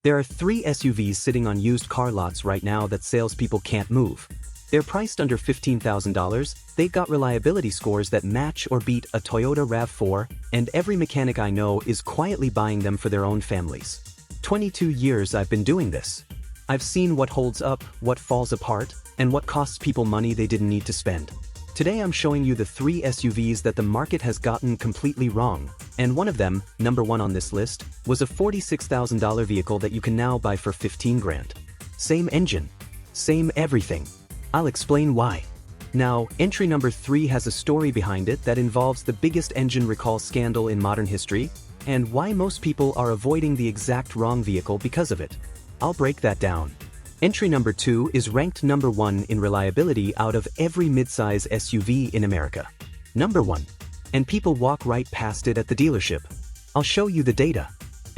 There are 3 SUVs sitting on used car lots right now that salespeople can't move. They're priced under $15,000, they've got reliability scores that match or beat a Toyota RAV4, and every mechanic I know is quietly buying them for their own families. 22 years I've been doing this. I've seen what holds up, what falls apart, and what costs people money they didn't need to spend. Today I'm showing you the 3 SUVs that the market has gotten completely wrong, and one of them, number 1 on this list, was a $46,000 vehicle that you can now buy for 15 grand. Same engine, same everything. I'll explain why. Now, entry number 3 has a story behind it that involves the biggest engine recall scandal in modern history, and why most people are avoiding the exact wrong vehicle because of it. I'll break that down. Entry number 2 is ranked number 1 in reliability out of every midsize SUV in America. Number 1. And people walk right past it at the dealership. I'll show you the data.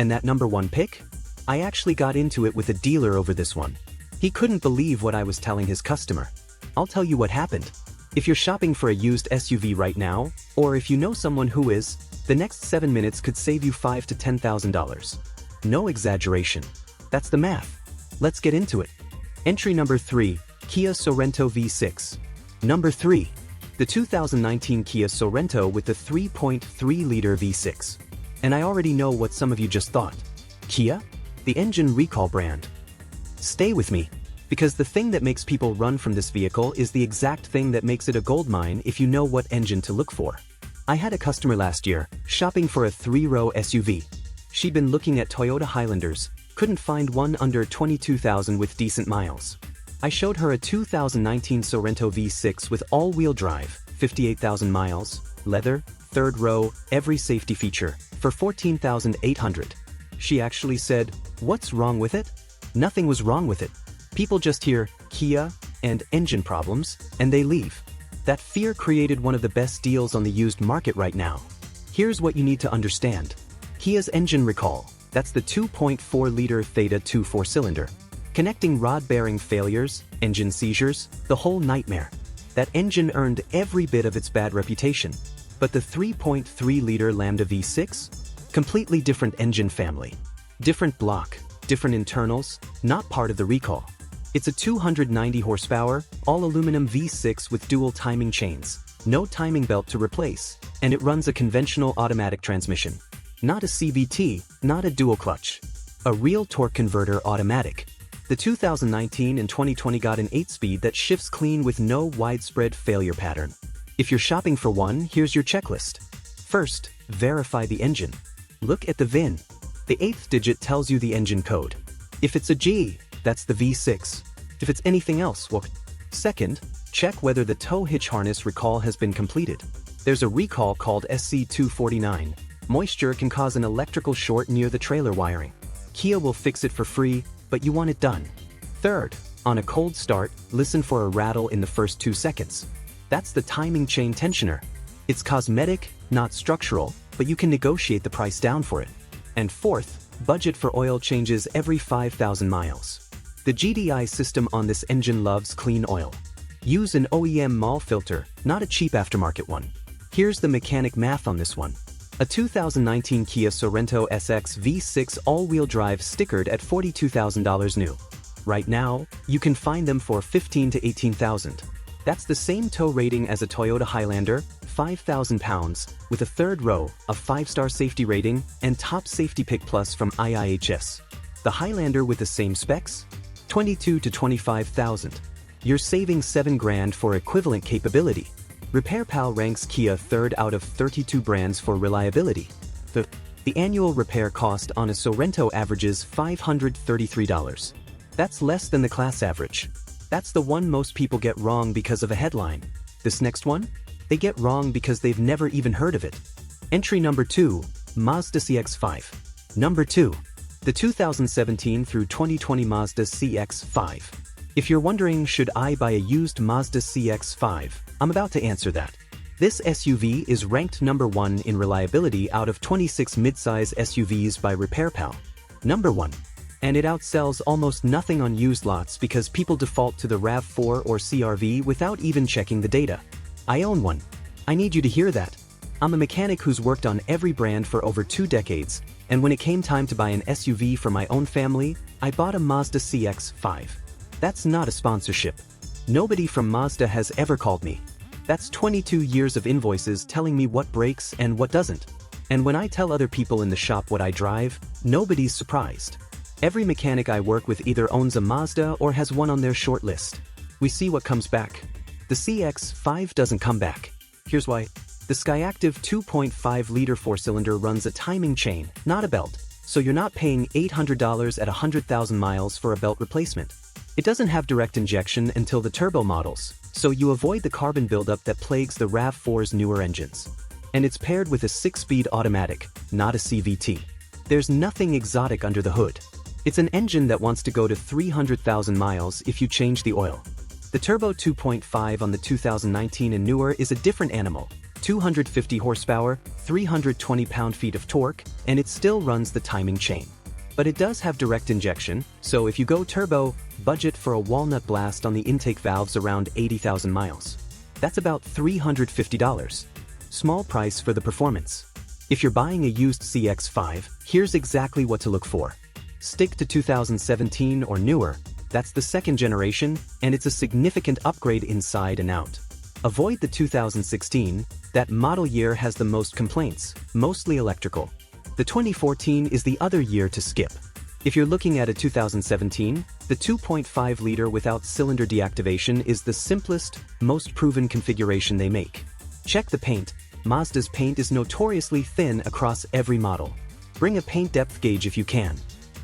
And that number 1 pick? I actually got into it with a dealer over this one. He couldn't believe what I was telling his customer. I'll tell you what happened. If you're shopping for a used SUV right now, or if you know someone who is, the next 7 minutes could save you $5,000 to $10,000. No exaggeration. That's the math. Let's get into it. Entry number 3, Kia Sorento V6. Number 3. The 2019 Kia Sorento with the 3.3-liter V6. And I already know what some of you just thought. Kia? The engine recall brand. Stay with me, because the thing that makes people run from this vehicle is the exact thing that makes it a goldmine if you know what engine to look for. I had a customer last year, shopping for a 3-row SUV. She'd been looking at Toyota Highlanders, couldn't find one under 22,000 with decent miles. I showed her a 2019 Sorento V6 with all-wheel drive, 58,000 miles, leather, 3rd row, every safety feature, for $14,800. She actually said, "What's wrong with it?" Nothing was wrong with it. People just hear Kia and engine problems, and they leave. That fear created one of the best deals on the used market right now. Here's what you need to understand. Kia's engine recall. That's the 2.4-liter Theta 2 4-cylinder. Connecting rod bearing failures, engine seizures, the whole nightmare. That engine earned every bit of its bad reputation. But the 3.3-liter Lambda V6? Completely different engine family. Different block, different internals, not part of the recall. It's a 290 horsepower, all-aluminum V6 with dual timing chains, no timing belt to replace, and it runs a conventional automatic transmission. Not a CVT, not a dual clutch. A real torque converter automatic. The 2019 and 2020 got an 8-speed that shifts clean with no widespread failure pattern. If you're shopping for one, here's your checklist. First, verify the engine. Look at the VIN. The 8th digit tells you the engine code. If it's a G, that's the V6. If it's anything else, well. Second, check whether the tow hitch harness recall has been completed. There's a recall called SC249. Moisture can cause an electrical short near the trailer wiring. Kia will fix it for free, but you want it done. Third, on a cold start, listen for a rattle in the first 2 seconds. That's the timing chain tensioner. It's cosmetic, not structural, but you can negotiate the price down for it. And fourth, budget for oil changes every 5,000 miles. The GDI system on this engine loves clean oil. Use an OEM MAL filter, not a cheap aftermarket one. Here's the mechanic math on this one. A 2019 Kia Sorento SX V6 all-wheel drive stickered at $42,000 new. Right now, you can find them for $15,000 to $18,000. That's the same tow rating as a Toyota Highlander, 5,000 pounds, with a 3rd row, a 5-star safety rating, and top safety pick plus from IIHS. The Highlander with the same specs? $22,000 to $25,000. You're saving $7 grand for equivalent capability. RepairPal ranks Kia 3rd out of 32 brands for reliability. The annual repair cost on a Sorento averages $533. That's less than the class average. That's the one most people get wrong because of a headline. This next one? They get wrong because they've never even heard of it. Entry number 2, Mazda CX-5. Number 2, the 2017 through 2020 Mazda CX-5. If you're wondering, should I buy a used Mazda CX-5? I'm about to answer that. This SUV is ranked number 1 in reliability out of 26 midsize SUVs by RepairPal. Number 1. And it outsells almost nothing on used lots because people default to the RAV4 or CR-V without even checking the data. I own one. I need you to hear that. I'm a mechanic who's worked on every brand for over 2 decades, And when it came time to buy an SUV for my own family, I bought a Mazda CX-5. That's not a sponsorship. Nobody from Mazda has ever called me. That's 22 years of invoices telling me what breaks and what doesn't. And when I tell other people in the shop what I drive, nobody's surprised. Every mechanic I work with either owns a Mazda or has one on their short list. We see what comes back. The CX-5 doesn't come back. Here's why. The Skyactiv 2.5-liter four-cylinder runs a timing chain, not a belt, so you're not paying $800 at 100,000 miles for a belt replacement. It doesn't have direct injection until the turbo models, so you avoid the carbon buildup that plagues the RAV4's newer engines. And it's paired with a 6-speed automatic, not a CVT. There's nothing exotic under the hood. It's an engine that wants to go to 300,000 miles if you change the oil. The Turbo 2.5 on the 2019 and newer is a different animal. 250 horsepower, 320 pound-feet of torque, and it still runs the timing chain. But it does have direct injection, so if you go turbo, budget for a walnut blast on the intake valves around 80,000 miles. That's about $350. Small price for the performance. If you're buying a used CX-5, here's exactly what to look for. Stick to 2017 or newer. That's the second generation, and it's a significant upgrade inside and out. Avoid the 2016, that model year has the most complaints, mostly electrical. The 2014 is the other year to skip. If you're looking at a 2017, the 2.5-liter without cylinder deactivation is the simplest, most proven configuration they make. Check the paint. Mazda's paint is notoriously thin across every model. Bring a paint depth gauge if you can.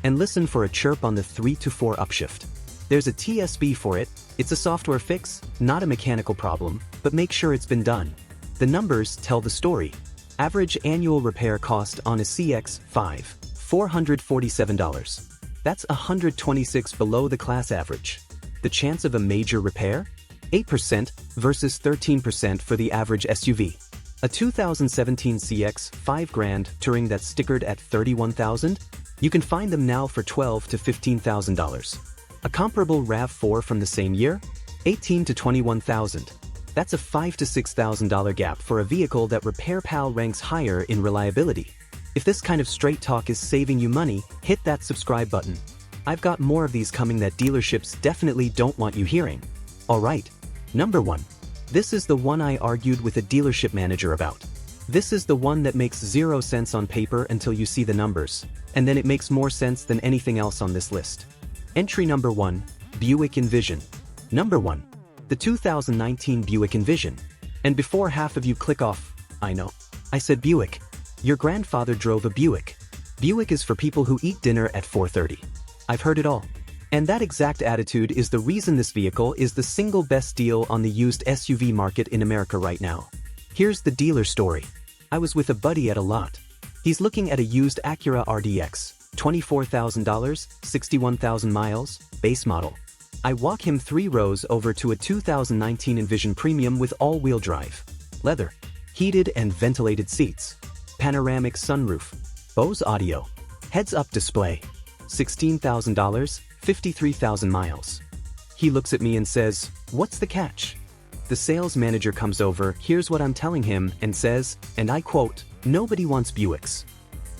And listen for a chirp on the 3 to 4 upshift. There's a TSB for it. It's a software fix, not a mechanical problem, but make sure it's been done. The numbers tell the story. Average annual repair cost on a CX-5, $447. That's $126 below the class average. The chance of a major repair? 8% versus 13% for the average SUV. A 2017 CX, $5,000 Touring that's stickered at $31,000? You can find them now for $12,000 to $15,000. A comparable RAV4 from the same year? $18,000 to $21,000. That's a $5,000 to $6,000 gap for a vehicle that RepairPal ranks higher in reliability. If this kind of straight talk is saving you money, hit that subscribe button. I've got more of these coming that dealerships definitely don't want you hearing. Alright. Number 1. This is the one I argued with a dealership manager about. This is the one that makes 0 sense on paper until you see the numbers, and then it makes more sense than anything else on this list. Entry number 1, Buick Envision. Number 1. The 2019 Buick Envision. And before half of you click off, I know, I said Buick. Your grandfather drove a Buick. Buick is for people who eat dinner at 4:30. I've heard it all. And that exact attitude is the reason this vehicle is the single best deal on the used SUV market in America right now. Here's the dealer story. I was with a buddy at a lot. He's looking at a used Acura RDX, $24,000, 61,000 miles, base model. I walk him 3 rows over to a 2019 Envision Premium with all-wheel drive. Leather. Heated and ventilated seats. Panoramic sunroof. Bose audio. Heads-up display. $16,000, 53,000 miles. He looks at me and says, "What's the catch?" The sales manager comes over, hears what I'm telling him, and says, and I quote, "Nobody wants Buicks."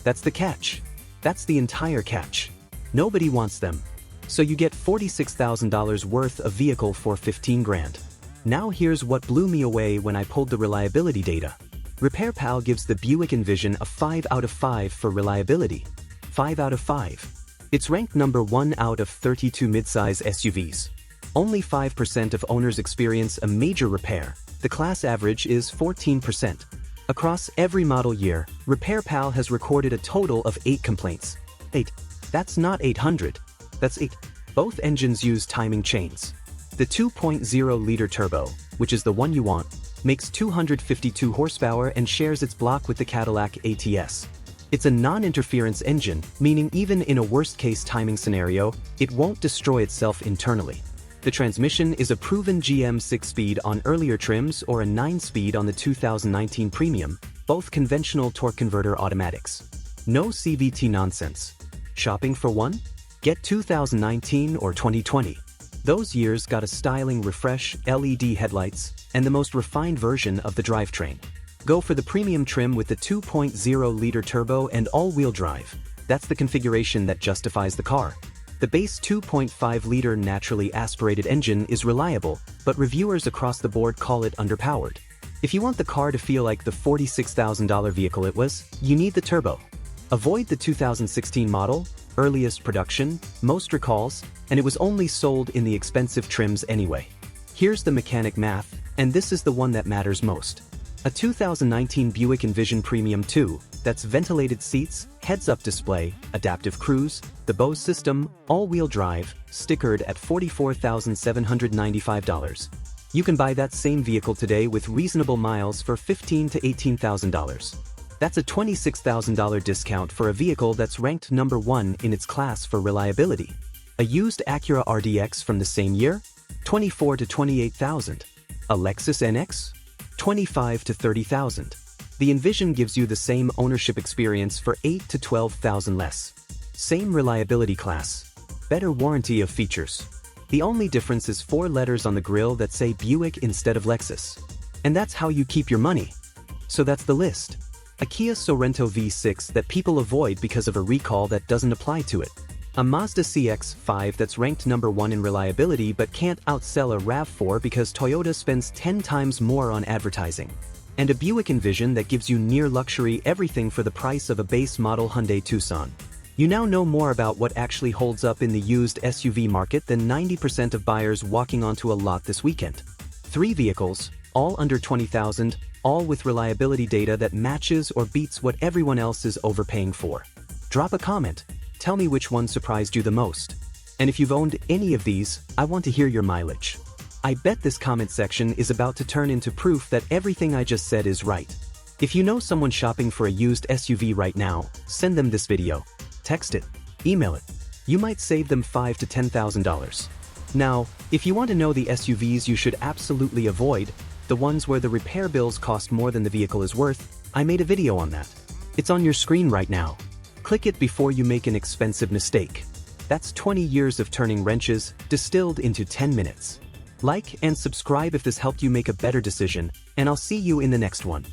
That's the catch. That's the entire catch. Nobody wants them. So you get $46,000 worth of vehicle for $15,000. Now here's what blew me away when I pulled the reliability data. RepairPal gives the Buick Envision a 5 out of 5 for reliability. 5 out of 5. It's ranked number 1 out of 32 midsize SUVs. Only 5% of owners experience a major repair. The class average is 14%. Across every model year, RepairPal has recorded a total of 8 complaints. 8. That's not 800. That's 8. Both engines use timing chains. The 2.0-liter turbo, which is the one you want, makes 252 horsepower and shares its block with the Cadillac ATS. It's a non-interference engine, meaning even in a worst-case timing scenario, it won't destroy itself internally. The transmission is a proven GM 6-speed on earlier trims or a 9-speed on the 2019 Premium, both conventional torque converter automatics. No CVT nonsense. Shopping for one? Get 2019 or 2020. Those years got a styling refresh, LED headlights, and the most refined version of the drivetrain. Go for the premium trim with the 2.0-liter turbo and all-wheel drive. That's the configuration that justifies the car. The base 2.5-liter naturally aspirated engine is reliable, but reviewers across the board call it underpowered. If you want the car to feel like the $46,000 vehicle it was, you need the turbo. Avoid the 2016 model, earliest production, most recalls, and it was only sold in the expensive trims anyway. Here's the mechanic math, and this is the one that matters most. A 2019 Buick Envision Premium 2, that's ventilated seats, heads-up display, adaptive cruise, the Bose system, all-wheel drive, stickered at $44,795. You can buy that same vehicle today with reasonable miles for $15,000 to $18,000. That's a $26,000 discount for a vehicle that's ranked number 1 in its class for reliability. A used Acura RDX from the same year? $24,000 to $28,000. A Lexus NX? $25,000 to $30,000. The Envision gives you the same ownership experience for $8,000 to $12,000 less. Same reliability class. Better warranty of features. The only difference is 4 letters on the grille that say Buick instead of Lexus. And that's how you keep your money. So that's the list. A Kia Sorento V6 that people avoid because of a recall that doesn't apply to it. A Mazda CX-5 that's ranked number 1 in reliability but can't outsell a RAV4 because Toyota spends 10 times more on advertising. And a Buick Envision that gives you near-luxury everything for the price of a base model Hyundai Tucson. You now know more about what actually holds up in the used SUV market than 90% of buyers walking onto a lot this weekend. 3 vehicles, all under $20,000, all with reliability data that matches or beats what everyone else is overpaying for. Drop a comment. Tell me which one surprised you the most. And if you've owned any of these, I want to hear your mileage. I bet this comment section is about to turn into proof that everything I just said is right. If you know someone shopping for a used SUV right now, send them this video. Text it. Email it. You might save them $5,000 to $10,000. Now, if you want to know the SUVs you should absolutely avoid, the ones where the repair bills cost more than the vehicle is worth, I made a video on that. It's on your screen right now. Click it before you make an expensive mistake. That's 20 years of turning wrenches, distilled into 10 minutes. Like and subscribe if this helped you make a better decision, and I'll see you in the next one.